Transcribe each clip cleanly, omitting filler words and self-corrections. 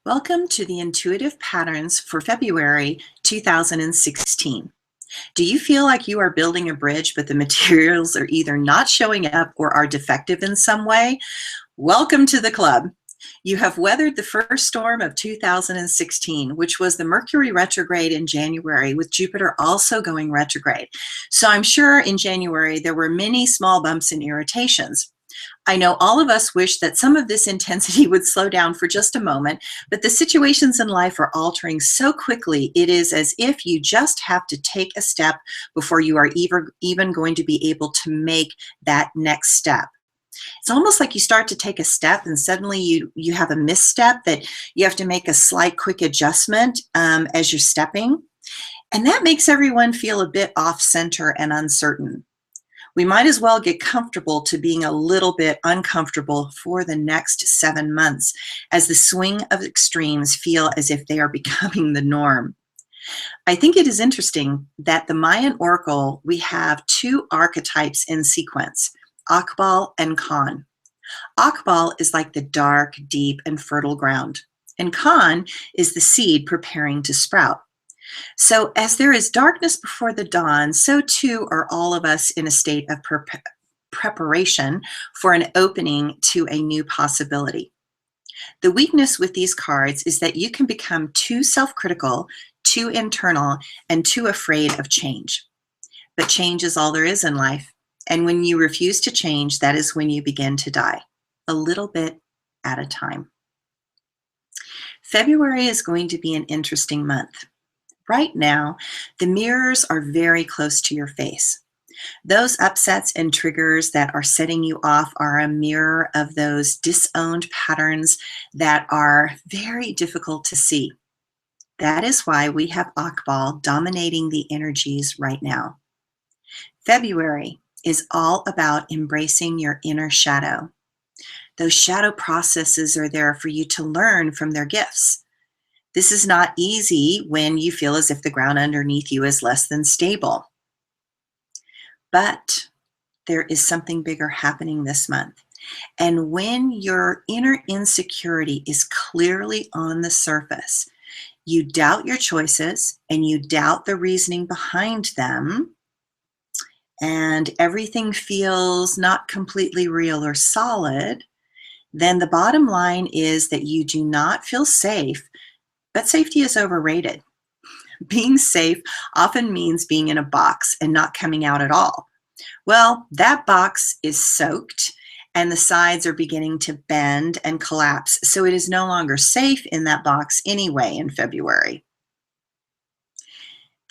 Welcome to the Intuitive Patterns for February 2016. Do you feel like you are building a bridge, but the materials are either not showing up or are defective in some way? Welcome to the club. You have weathered the first storm of 2016, which was the Mercury retrograde in January, with Jupiter also going retrograde. So I'm sure in January there were many small bumps and irritations. I know all of us wish that some of this intensity would slow down for just a moment, but the situations in life are altering so quickly, it is as if you just have to take a step before you are even going to be able to make that next step. It's almost like you start to take a step and suddenly you have a misstep that you have to make a slight quick adjustment as you're stepping. And that makes everyone feel a bit off center and uncertain. We might as well get comfortable to being a little bit uncomfortable for the next 7 months, as the swing of extremes feel as if they are becoming the norm. I think it is interesting that the Mayan oracle, we have two archetypes in sequence, Akbal and Khan. Akbal is like the dark, deep, and fertile ground, and Khan is the seed preparing to sprout. So as there is darkness before the dawn, so too are all of us in a state of preparation for an opening to a new possibility. The weakness with these cards is that you can become too self-critical, too internal, and too afraid of change. But change is all there is in life. And when you refuse to change, that is when you begin to die, a little bit at a time. February is going to be an interesting month. Right now, the mirrors are very close to your face. Those upsets and triggers that are setting you off are a mirror of those disowned patterns that are very difficult to see. That is why we have Akbal dominating the energies right now. February is all about embracing your inner shadow. Those shadow processes are there for you to learn from their gifts. This is not easy when you feel as if the ground underneath you is less than stable. But there is something bigger happening this month. And when your inner insecurity is clearly on the surface, you doubt your choices and you doubt the reasoning behind them, and everything feels not completely real or solid, then the bottom line is that you do not feel safe. But safety is overrated. Being safe often means being in a box and not coming out at all. Well, that box is soaked and the sides are beginning to bend and collapse, so it is no longer safe in that box anyway in February.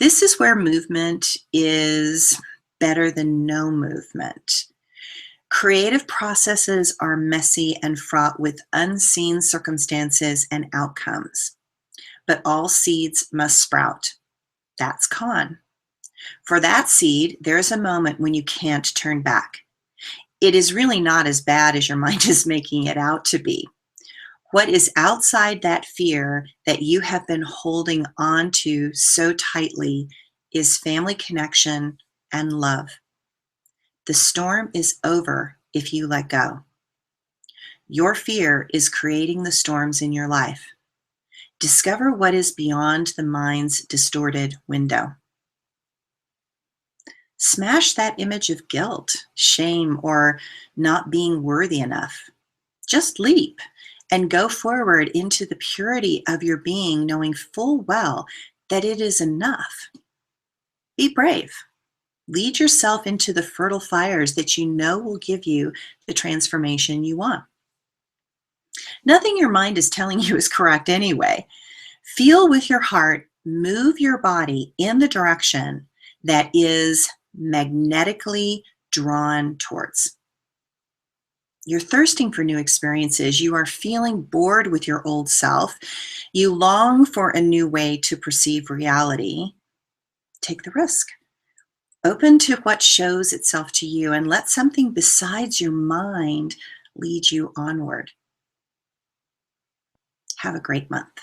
This is where movement is better than no movement. Creative processes are messy and fraught with unseen circumstances and outcomes. But all seeds must sprout. That's Khan. For that seed, there's a moment when you can't turn back. It is really not as bad as your mind is making it out to be. What is outside that fear that you have been holding on to so tightly is family connection and love. The storm is over if you let go. Your fear is creating the storms in your life. Discover what is beyond the mind's distorted window. Smash that image of guilt, shame, or not being worthy enough. Just leap and go forward into the purity of your being, knowing full well that it is enough. Be brave. Lead yourself into the fertile fires that you know will give you the transformation you want. Nothing your mind is telling you is correct anyway. Feel with your heart, move your body in the direction that is magnetically drawn towards. You're thirsting for new experiences. You are feeling bored with your old self. You long for a new way to perceive reality. Take the risk. Open to what shows itself to you and let something besides your mind lead you onward. Have a great month.